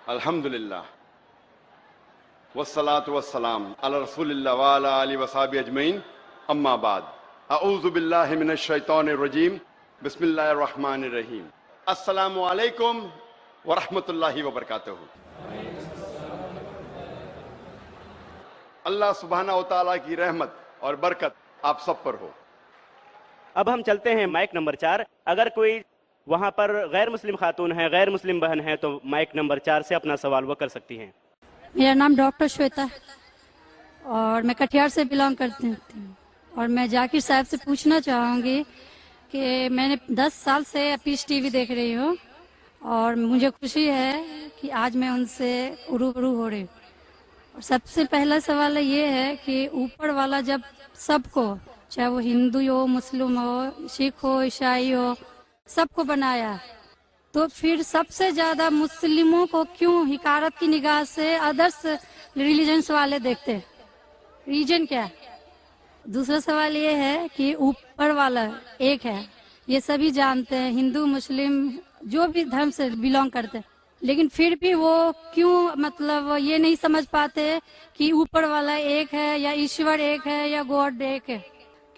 الحمدللہ والصلاة والسلام علی رسول اللہ وعلی آلہ وصحبہ اجمعین، اما بعد، اعوذ باللہ من الشیطان الرجیم، بسم اللہ الرحمن الرحیم۔ السلام علیکم ورحمۃ اللہ وبرکاتہ۔ اللہ سبحانہ و تعالیٰ کی رحمت اور برکت آپ سب پر ہو۔ اب ہم چلتے ہیں مائک نمبر 4۔ اگر کوئی وہاں پر غیر مسلم خاتون ہے، غیر مسلم بہن ہے، تو مائک نمبر 4 سے اپنا سوال وہ کر سکتی ہیں۔ میرا نام ڈاکٹر شویتا ہے اور میں کٹیہار سے بلانگ کرتی ہوں، اور میں ذاکر صاحب سے پوچھنا چاہوں گی کہ میں نے 10 سال سے پیس ٹی وی دیکھ رہی ہوں، اور مجھے خوشی ہے کہ آج میں ان سے روبرو ہو رہی ہوں۔ اور سب سے پہلا سوال یہ ہے کہ اوپر والا جب سب کو، چاہے وہ ہندو ہو، مسلم ہو، سکھ ہو، عیسائی ہو، سب کو بنایا، تو پھر سب سے زیادہ مسلموں کو کیوں حقارت کی نگاہ سے ادرس ریلیجنس والے دیکھتے؟ ریجن کیا؟ دوسرا سوال یہ ہے کہ اوپر والا ایک ہے، یہ سبھی جانتے ہیں، ہندو مسلم جو بھی دھرم سے بلانگ کرتے ہیں، لیکن پھر بھی وہ کیوں مطلب یہ نہیں سمجھ پاتے کہ اوپر والا ایک ہے یا ایشور ایک ہے یا گاڈ ایک ہے؟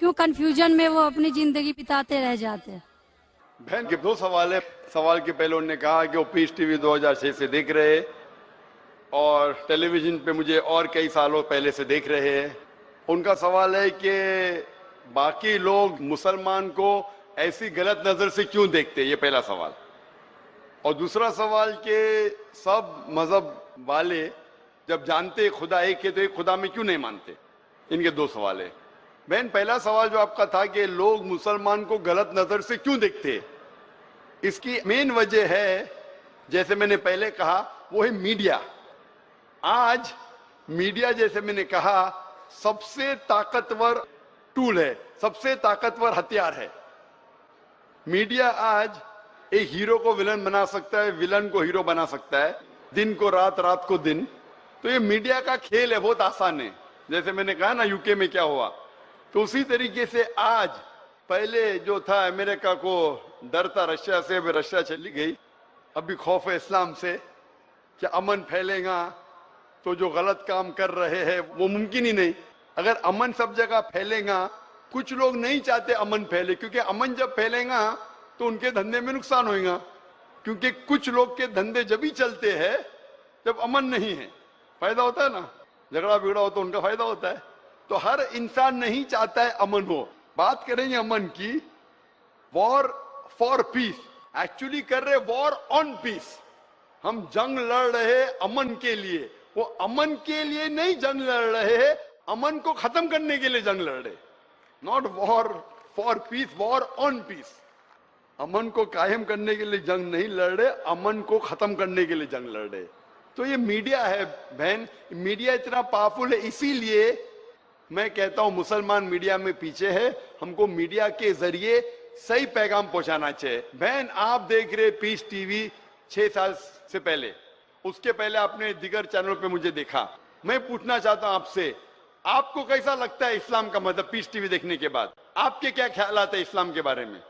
کیوں کنفیوژن میں وہ اپنی زندگی بتاتے رہ جاتے ہیں؟ بہن کے 2 سوال ہے۔ سوال کے پہلے انہوں نے کہا کہ وہ پیس ٹی وی 2006 سے دیکھ رہے ہیں اور ٹیلی ویژن پہ مجھے اور کئی سالوں پہلے سے دیکھ رہے ہیں۔ ان کا سوال ہے کہ باقی لوگ مسلمان کو ایسی غلط نظر سے کیوں دیکھتے، یہ پہلا سوال۔ اور دوسرا سوال کہ سب مذہب والے جب جانتے خدا ایک ہے تو ایک خدا میں کیوں نہیں مانتے؟ ان کے 2 سوال ہیں۔ بہن، پہلا سوال جو آپ کا تھا کہ لوگ مسلمان کو غلط نظر سے کیوں دیکھتے، اس کی مین وجہ ہے، جیسے میں نے پہلے کہا، وہ ہے میڈیا۔ آج میڈیا، جیسے میں نے کہا، سب سے طاقتور ٹول ہے، سب سے طاقتور ہتھیار ہے۔ میڈیا آج ایک ہیرو کو ولن بنا سکتا ہے، ولن کو ہیرو بنا سکتا ہے، دن کو رات، رات کو دن۔ تو یہ میڈیا کا کھیل ہے، بہت آسان ہے۔ جیسے میں نے کہا نا یو کے میں کیا ہوا، تو اسی طریقے سے آج پہلے جو تھا امریکہ کو ڈر تھا رشیا سے، رشیا چلی گئی، ابھی خوف ہے اسلام سے کہ امن پھیلے گا تو جو غلط کام کر رہے ہیں وہ ممکن ہی نہیں۔ اگر امن سب جگہ پھیلے گا، کچھ لوگ نہیں چاہتے امن پھیلے، کیونکہ امن جب پھیلے گا تو ان کے دھندے میں نقصان ہوئے گا، کیونکہ کچھ لوگ کے دھندے جب ہی چلتے ہیں جب امن نہیں ہے۔ فائدہ ہوتا ہے نا، جھگڑا بگڑا ہو تو ان کا فائدہ ہوتا ہے۔ تو ہر انسان نہیں چاہتا ہے امن ہو۔ بات کریں گے امن کی، وار فار پیس، ایکچولی کر رہے وار آن پیس۔ ہم جنگ لڑ رہے امن کے لیے، وہ امن کے لیے نہیں جنگ لڑ رہے، امن کو ختم کرنے کے لیے جنگ لڑ رہے۔ ناٹ وار فار پیس، وار آن پیس۔ امن کو قائم کرنے کے لیے جنگ نہیں لڑ رہے، امن کو ختم کرنے کے لیے جنگ لڑ رہے۔ تو یہ میڈیا ہے بہن، میڈیا اتنا پاورفل ہے، اسی لیے میں کہتا ہوں مسلمان میڈیا میں پیچھے ہے۔ ہم کو میڈیا کے ذریعے صحیح پیغام پہنچانا چاہیے۔ بہن، آپ دیکھ رہے پیس ٹی وی 6 سال سے پہلے، اس کے پہلے آپ نے دیگر چینل پہ مجھے دیکھا۔ میں پوچھنا چاہتا ہوں آپ سے، آپ کو کیسا لگتا ہے اسلام کا مطلب پیس ٹی وی دیکھنے کے بعد؟ آپ کے کیا خیالات ہیں اسلام کے بارے میں؟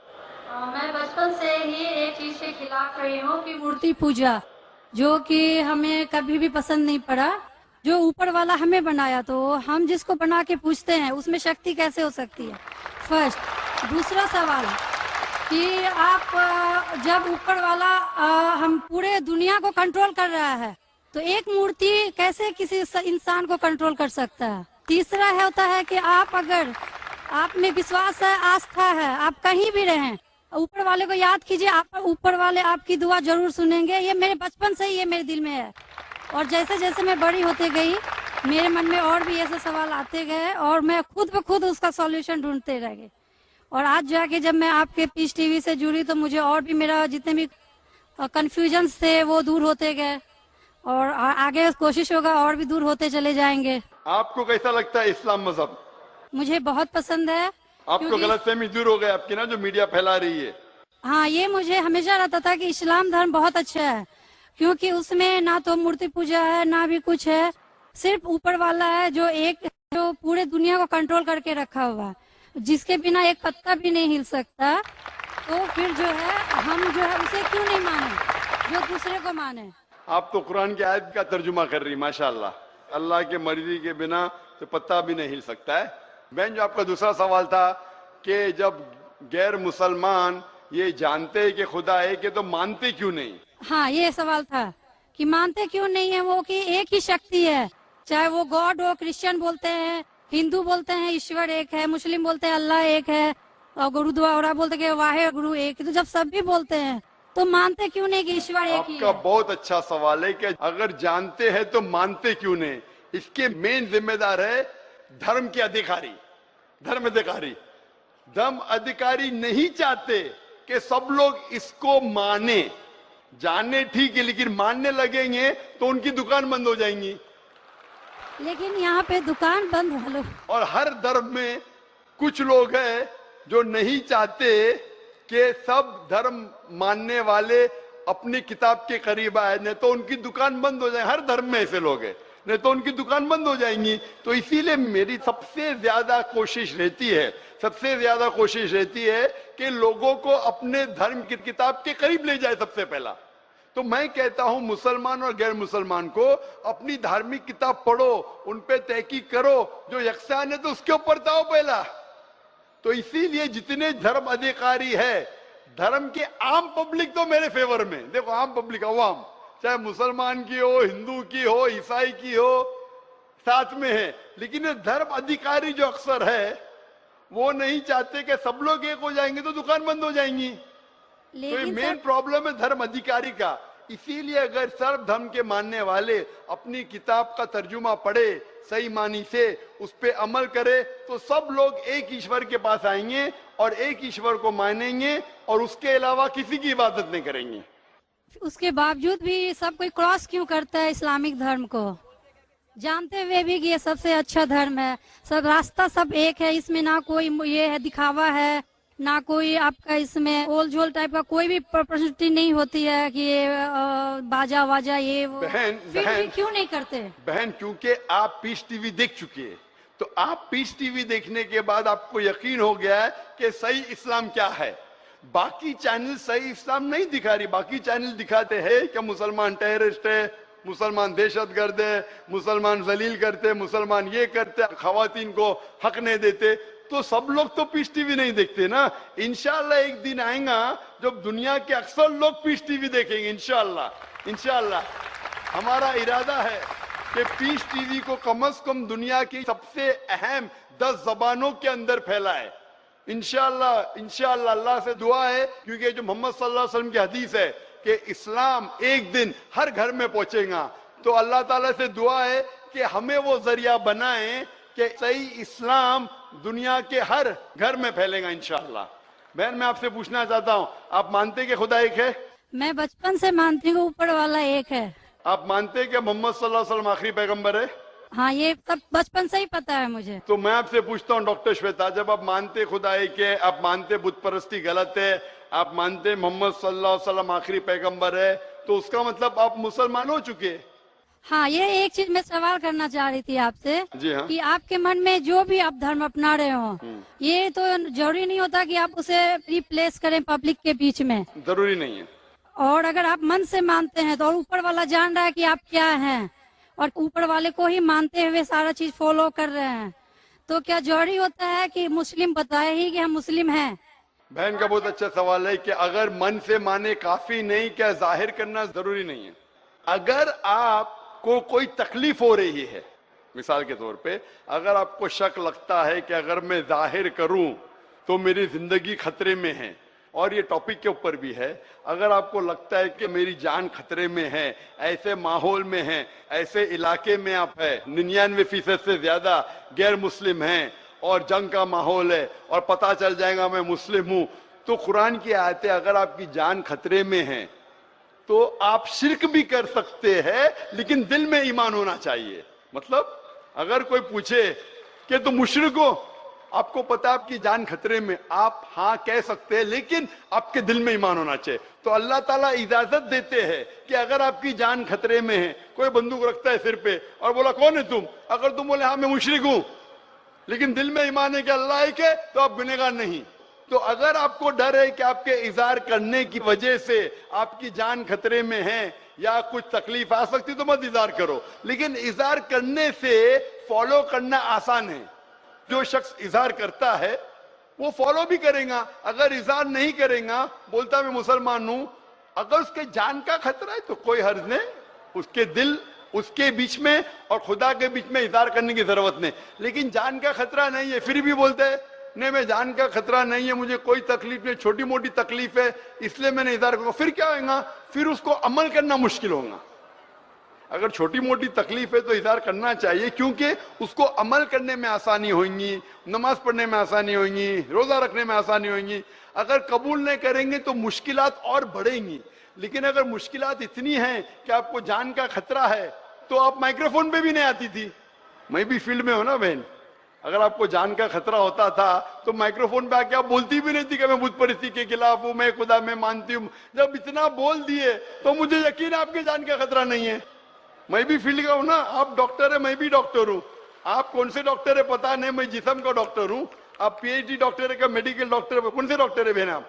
میں بچپن سے ہی ایک چیز کے خلاف رہی ہوں کہ مورتی پوجا، جو کہ ہمیں کبھی بھی پسند نہیں پڑا۔ جو اوپر والا ہمیں بنایا تو ہم جس کو بنا کے پوجتے ہیں اس میں شکتی کیسے ہو سکتی ہے؟ فرسٹ۔ دوسرا سوال کہ آپ جب اوپر والا ہم پورے دنیا کو کنٹرول کر رہا ہے تو ایک مورتی کیسے کسی انسان کو کنٹرول کر سکتا ہے؟ تیسرا ہوتا ہے کہ آپ اگر آپ میں وشواس ہے، آستھا ہے، آپ کہیں بھی رہیں، اوپر والے کو یاد کیجئے، آپ اوپر والے آپ کی دعا ضرور سنیں گے۔ یہ میرے بچپن سے ہی یہ میرے دل میں ہے، اور جیسے جیسے میں بڑی ہوتے گئی میرے من میں اور بھی ایسے سوال آتے گئے، اور میں خود بخود اس کا سولوشن ڈھونڈتے رہ گئی۔ اور آج جا کے جب میں آپ کے پیس ٹی وی سے جڑی تو مجھے اور بھی میرا جتنے بھی کنفیوژنس تھے وہ دور ہوتے گئے، اور آگے کوشش ہوگا اور بھی دور ہوتے چلے جائیں گے۔ آپ کو کیسا لگتا ہے اسلام مذہب؟ مجھے بہت پسند ہے۔ آپ کو غلط فہمی دور ہو گئے آپ کی نا، جو میڈیا پھیلا رہی ہے؟ ہاں، یہ مجھے ہمیشہ رہتا تھا کہ اسلام دھرم بہت اچھا ہے، کیونکہ اس میں نہ تو مورتی پوجا ہے نہ بھی کچھ ہے، صرف اوپر والا ہے جو ایک جو پورے دنیا کو کنٹرول کر کے رکھا ہوا ہے، جس کے بنا ایک پتا بھی نہیں ہل سکتا۔ تو پھر جو ہے ہم جو ہے اسے کیوں نہیں مانیں جو دوسرے کو مانے؟ آپ تو قرآن کی آیت کا ترجمہ کر رہی ماشاءاللہ. اللہ کے مرضی کے بنا تو پتہ بھی نہیں ہل سکتا ہے. بہن جو آپ کا دوسرا سوال تھا کہ جب غیر مسلمان یہ جانتے ہیں کہ خدا ہے کہ تو مانتے کیوں نہیں؟ ہاں یہ سوال تھا کہ مانتے کیوں نہیں ہیں وہ کہ ایک ہی شکتی ہے، چاہے وہ گاڈ ہو، کرسچن بولتے ہیں، ہندو بولتے ہیں ایشور ایک ہے، مسلم بولتے ہیں اللہ ایک ہے، اور گرودوارا بولتے کہ واحد گرو ایک. تو جب سب بھی بولتے ہیں تو مانتے کیوں نہیں کہ ایشور ایک آپ ہی کا ہے؟ بہت اچھا سوال ہے کہ اگر جانتے ہیں تو مانتے کیوں نہیں. اس کے مین ذمہ دار ہے دھرم کے ادھیکاری. دھرم ادھیکاری نہیں چاہتے کہ سب لوگ اس کو مانے. جانے ٹھیک ہے لیکن ماننے لگیں گے تو ان کی دکان بند ہو جائیں گی. لیکن یہاں پہ دکان بند ہلو اور ہر دھرم میں کچھ لوگ ہیں جو نہیں چاہتے کہ سب دھرم ماننے والے اپنی کتاب کے قریب آئے، نہیں تو ان کی دکان بند ہو جائے. ہر دھرم میں ایسے لوگ ہیں، نہیں تو ان کی دکان بند ہو جائیں گی. تو اسی لیے میری سب سے زیادہ کوشش رہتی ہے کہ لوگوں کو اپنے دھرم کی کتاب کے قریب لے جائے. سب سے پہلا تو میں کہتا ہوں مسلمان اور غیر مسلمان کو اپنی دھارمک کتاب پڑھو، ان پہ تحقیق کرو، جو یکساں ہے تو اس کے اوپر جاؤ پہلا. تو اسی لیے جتنے دھرم ادھیکاری ہے، دھرم کے عام پبلک تو میرے فیور میں، دیکھو عام پبلک عوام چاہے مسلمان کی ہو، ہندو کی ہو، عیسائی کی ہو، ساتھ میں ہے. لیکن یہ دھرم ادھیکاری جو اکثر ہے وہ نہیں چاہتے کہ سب لوگ ایک ہو جائیں گے تو دکان بند ہو جائیں گی. تو یہ لیکن مین سر پرابلم ہے دھرم ادھیکاری کا. اسی لیے اگر سرو دھرم کے ماننے والے اپنی کتاب کا ترجمہ پڑھے، صحیح معنی سے اس پہ عمل کرے، تو سب لوگ ایک ایشور کے پاس آئیں گے اور ایک ایشور کو مانیں گے اور اس کے علاوہ کسی کی عبادت نہیں کریں گے. اس کے باوجود بھی سب کوئی کراس کیوں کرتا ہے اسلامک دھرم کو، جانتے ہوئے بھی کہ یہ سب سے اچھا دھرم ہے، سب راستہ سب ایک ہے، اس میں نہ کوئی یہ ہے دکھاوا ہے، نہ کوئی آپ کا اس میں اول جھول ٹائپ کا کوئی بھی پرسنالٹی نہیں ہوتی ہے کہ یہ باجا واجا یہ وہ. پھر بھی کیوں نہیں کرتے؟ بہن کیونکہ آپ پیس ٹی وی دیکھ چکے ہیں، تو آپ پیس ٹی وی دیکھنے کے بعد آپ کو یقین ہو گیا ہے کہ صحیح اسلام کیا ہے. باقی چینل صحیح اسلام نہیں دکھا رہی. باقی چینل دکھاتے ہیں کہ مسلمان ٹیررسٹ ہے، مسلمان دہشت گرد ہے، مسلمان ذلیل کرتے، مسلمان یہ کرتے، خواتین کو حق نہیں دیتے. تو سب لوگ تو پیس ٹی وی نہیں دیکھتے نا. انشاءاللہ ایک دن آئیں گا جب دنیا کے اکثر لوگ پیس ٹی وی دیکھیں گے. انشاءاللہ ہمارا ارادہ ہے کہ پیس ٹی وی کو کم از کم دنیا کی سب سے اہم 10 زبانوں کے اندر پھیلائے. انشاءاللہ اللہ سے دعا ہے، کیونکہ جو محمد صلی اللہ علیہ وسلم کی حدیث ہے کہ اسلام ایک دن ہر گھر میں پہنچے گا. تو اللہ تعالیٰ سے دعا ہے کہ ہمیں وہ ذریعہ بنائیں کہ صحیح اسلام دنیا کے ہر گھر میں پھیلے گا انشاءاللہ. بہن میں آپ سے پوچھنا چاہتا ہوں، آپ مانتے کہ خدا ایک ہے؟ میں بچپن سے مانتی ہوں اوپر والا ایک ہے. آپ مانتے کہ محمد صلی اللہ علیہ وسلم آخری پیغمبر ہے؟ ہاں یہ سب بچپن سے ہی پتا ہے مجھے. تو میں آپ سے پوچھتا ہوں ڈاکٹر شویتا، جب آپ مانتے خدا ایک ہے، آپ مانتے بت پرستی غلط ہے، آپ مانتے محمد صلی اللہ علیہ وسلم آخری پیغمبر ہے، تو اس کا مطلب آپ مسلمان ہو چکے. ہاں یہ ایک چیز میں سوال کرنا چاہ رہی تھی آپ سے جی ہاں. کہ آپ کے من میں جو بھی آپ دھرم اپنا رہے ہوں، یہ تو ضروری نہیں ہوتا کہ آپ اسے ریپلیس کریں پبلک کے بیچ میں. ضروری نہیں ہے. اور اگر آپ من سے مانتے ہیں تو اور اوپر والا جان رہا ہے کہ آپ کیا ہیں اور اوپر والے کو ہی مانتے ہوئے سارا چیز فالو کر رہے ہیں، تو کیا ضروری ہوتا ہے کہ مسلم بتائے ہی کہ ہم مسلم ہیں؟ بہن کا بہت اچھا سوال ہے کہ اگر من سے مانے کافی نہیں، کیا ظاہر کرنا ضروری نہیں ہے؟ اگر آپ کو کوئی تکلیف ہو رہی ہے، مثال کے طور پہ اگر آپ کو شک لگتا ہے کہ اگر میں ظاہر کروں تو میری زندگی خطرے میں ہے، اور یہ ٹاپک کے اوپر بھی ہے، اگر آپ کو لگتا ہے کہ میری جان خطرے میں ہے، ایسے ماحول میں ہے، ایسے علاقے میں آپ ہے، 99% سے زیادہ غیر مسلم ہیں اور جنگ کا ماحول ہے اور پتہ چل جائے گا میں مسلم ہوں، تو قرآن کی آیتیں اگر آپ کی جان خطرے میں ہے تو آپ شرک بھی کر سکتے ہیں، لیکن دل میں ایمان ہونا چاہیے. مطلب اگر کوئی پوچھے کہ تم مشرک ہو، آپ کو پتا آپ کی جان خطرے میں، آپ ہاں کہہ سکتے ہیں، لیکن آپ کے دل میں ایمان ہونا چاہیے. تو اللہ تعالیٰ اجازت دیتے ہیں کہ اگر آپ کی جان خطرے میں ہے، کوئی بندوق رکھتا ہے سر پہ اور بولا کون ہے تم، اگر تم بولے ہاں میں مشرک ہوں لیکن دل میں ایمان ہے کہ اللہ ایک ہے، تو آپ گنہگار نہیں. تو اگر آپ کو ڈر ہے کہ آپ کے اظہار کرنے کی وجہ سے آپ کی جان خطرے میں ہے، یا کچھ تکلیف آ سکتی تو مت اظہار کرو، لیکن اظہار کرنے سے فالو کرنا آسان ہے. جو شخص اظہار کرتا ہے وہ فالو بھی کرے گا، اگر اظہار نہیں کرے گا، بولتا میں مسلمان ہوں، اگر اس کے جان کا خطرہ ہے تو کوئی حرج نہیں، اس کے دل اس کے بیچ میں اور خدا کے بیچ میں اظہار کرنے کی ضرورت نہیں. لیکن جان کا خطرہ نہیں ہے پھر بھی بولتے ہیں نہیں میں جان کا خطرہ نہیں ہے، مجھے کوئی تکلیف نہیں، چھوٹی موٹی تکلیف ہے اس لیے میں نے اظہار کروں، پھر کیا ہوگا؟ پھر اس کو عمل کرنا مشکل ہوگا. اگر چھوٹی موٹی تکلیف ہے تو اظہار کرنا چاہیے، کیونکہ اس کو عمل کرنے میں آسانی ہوئیں گی، نماز پڑھنے میں آسانی ہوئیں گی، روزہ رکھنے میں آسانی ہوئیں گی. اگر قبول نہیں کریں گے تو مشکلات اور بڑھیں گی. لیکن اگر مشکلات اتنی ہیں کہ آپ کو جان کا خطرہ ہے تو آپ مائکروفون پہ بھی نہیں آتی تھی. میں بھی فیلڈ میں ہوں نا بہن، اگر آپ کو جان کا خطرہ ہوتا تھا تو مائکروفون پہ آ کے آپ بولتی بھی نہیں تھی کہ میں بت پرستی کے خلاف ہوں، میں خدا میں مانتی ہوں. جب اتنا بول دیے تو مجھے یقین ہے آپ کے جان کا خطرہ نہیں ہے. میں بھی فیلڈ کا ہوں نا، آپ ڈاکٹر ہے میں بھی ڈاکٹر ہوں. آپ کون سے ڈاکٹر ہے پتا نہیں، میں جسم کا ڈاکٹر ہوں. آپ پی ایچ ڈی ڈاکٹر ہے کہ میڈیکل ڈاکٹر ہے؟ کون سے ڈاکٹر ہے بہن آپ؟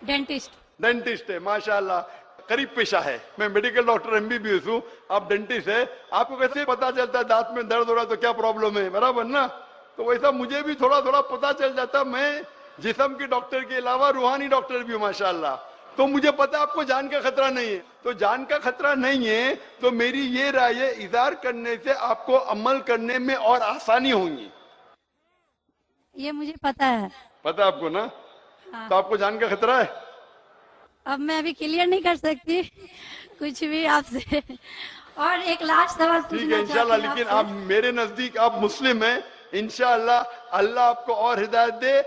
ڈینٹسٹ. ڈینٹسٹ ہے، ماشاء اللہ قریب پیشہ ہے. میں medical doctor M B B S ہوں، آپ ڈینٹسٹ ہے. آپ کو کیسے پتا چلتا ہے دانت میں درد ہو رہا ہے تو کیا پرابلم ہے؟ برابر نا؟ تو ویسا مجھے بھی تھوڑا تھوڑا پتا چل جاتا. میں جسم کے ڈاکٹر کے علاوہ روحانی ڈاکٹر بھی ہوں ماشاء اللہ. تو مجھے پتا آپ کو جان کا خطرہ نہیں ہے. تو جان کا خطرہ نہیں ہے تو میری یہ رائے ہے اظہار کرنے سے آپ کو عمل کرنے میں اور آسانی ہوں گی. یہ مجھے پتا ہے. پتا آپ کو نا؟ تو آپ کو جان کا خطرہ ہے؟ اب میں ابھی کلیئر نہیں کر سکتی کچھ بھی آپ سے. اور ایک لاسٹ سوال ٹھیک ہے پوچھنا انشاءاللہ. چاہتی ہوں لیکن آپ آپ میرے نزدیک آپ مسلم ہیں، انشاءاللہ اللہ آپ کو اور ہدایت دے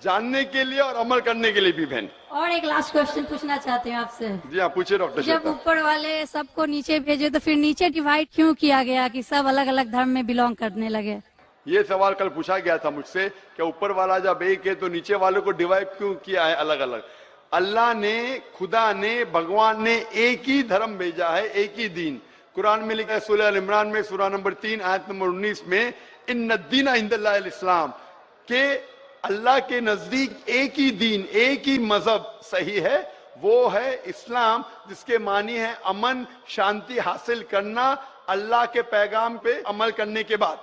جاننے کے لیے اور عمل کرنے کے لیے بھی بہن. اور ایک لاسٹ کوشچن پوچھنا چاہتی ہوں آپ سے. جی ہاں پوچھے ڈاکٹر جب شیخ. اوپر والے سب کو نیچے بھیجے تو پھر نیچے ڈیوائڈ کیوں کیا گیا کہ سب الگ الگ دھرم میں بلونگ کرنے لگے؟ یہ سوال کل پوچھا گیا تھا مجھ سے کہ اوپر والا جب ایک ہے تو نیچے والوں کو ڈیوائڈ کیوں کیا ہے الگ الگ؟ اللہ نے، خدا نے، بھگوان نے ایک ہی دھرم بھیجا ہے، ایک ہی دین. قرآن میں لکھا ہے سورہ ال عمران میں سورہ نمبر 3 آیت نمبر 19 میں ان الدین عند اللہ الاسلام، کہ اللہ کے نزدیک ایک ہی دین، ایک ہی مذہب صحیح ہے، وہ ہے اسلام، جس کے معنی ہے امن شانتی حاصل کرنا اللہ کے پیغام پہ عمل کرنے کے بعد.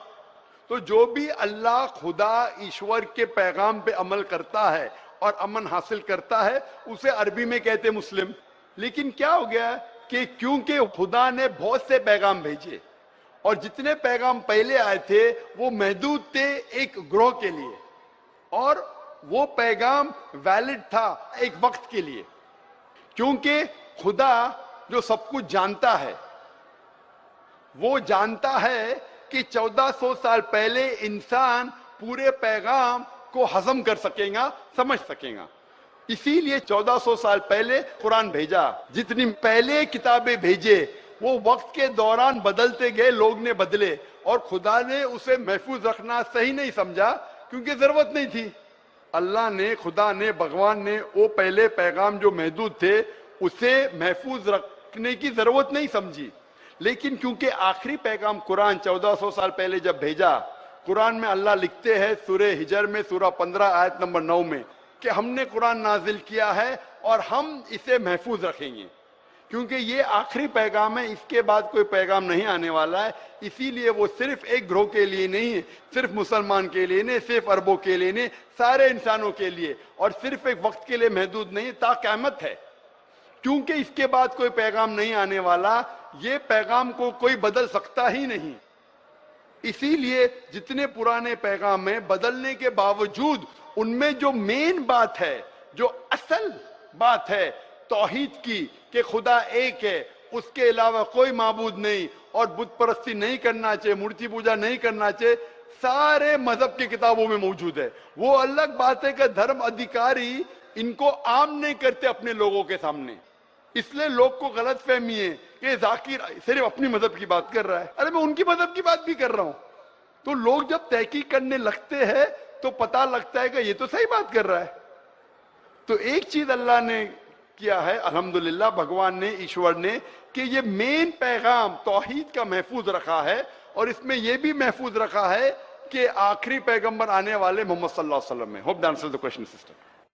تو جو بھی اللہ خدا ایشور کے پیغام پہ عمل کرتا ہے اور امن حاصل کرتا ہے اسے عربی میں کہتے مسلم. لیکن کیا ہو گیا کہ کیونکہ خدا نے بہت سے پیغام بھیجے اور جتنے پیغام پہلے آئے تھے وہ محدود تھے ایک گروہ کے لیے، اور وہ پیغام ویلڈ تھا ایک وقت کے لیے، کیونکہ خدا جو سب کچھ جانتا ہے وہ جانتا ہے کہ 1400 سال پہلے انسان پورے پیغام کو ہضم کر سکے گا، سمجھ سکے گا. اسی لیے 1400 سال پہلے قرآن بھیجا. جتنی پہلے کتابیں بھیجے وہ وقت کے دوران بدلتے گئے، لوگ نے بدلے، اور خدا نے اسے محفوظ رکھنا صحیح نہیں سمجھا کیونکہ ضرورت نہیں تھی. اللہ نے، خدا نے، بھگوان نے وہ پہلے پیغام جو محدود تھے اسے محفوظ رکھنے کی ضرورت نہیں سمجھی. لیکن کیونکہ آخری پیغام قرآن 1400 سال پہلے جب بھیجا، قرآن میں اللہ لکھتے ہیں سورہ ہجر میں سورہ 15 آیت نمبر 9 میں کہ ہم نے قرآن نازل کیا ہے اور ہم اسے محفوظ رکھیں گے، کیونکہ یہ آخری پیغام ہے، اس کے بعد کوئی پیغام نہیں آنے والا ہے. اسی لیے وہ صرف ایک گروہ کے لیے نہیں ہے، صرف مسلمان کے لیے نہیں، صرف عربوں کے لیے نہیں، سارے انسانوں کے لیے، اور صرف ایک وقت کے لیے محدود نہیں، تا قیامت ہے. کیونکہ اس کے بعد کوئی پیغام نہیں آنے والا، یہ پیغام کو کوئی بدل سکتا ہی نہیں. اسی لیے جتنے پرانے پیغام ہیں بدلنے کے باوجود ان میں جو مین بات ہے، جو اصل بات ہے توحید کی، کہ خدا ایک ہے، اس کے علاوہ کوئی معبود نہیں، اور بت پرستی نہیں کرنا چاہیے، مورتی پوجا نہیں کرنا چاہیے، سارے مذہب کی کتابوں میں موجود ہے. وہ الگ بات ہے کہ دھرم ادھیکاری ان کو عام نہیں کرتے اپنے لوگوں کے سامنے، اس لیے لوگ کو غلط فہمی ہے کہ ذاکر صرف اپنی مذہب کی بات کر رہا ہے. ارے میں ان کی مذہب کی بات بھی کر رہا ہوں. تو لوگ جب تحقیق کرنے لگتے ہیں تو پتہ لگتا ہے کہ یہ تو صحیح بات کر رہا ہے. تو ایک چیز اللہ نے کیا ہے الحمدللہ، بھگوان نے، ایشور نے، کہ یہ مین پیغام توحید کا محفوظ رکھا ہے، اور اس میں یہ بھی محفوظ رکھا ہے کہ آخری پیغمبر آنے والے محمد صلی اللہ علیہ وسلم ہے. Hope the answer the question sister.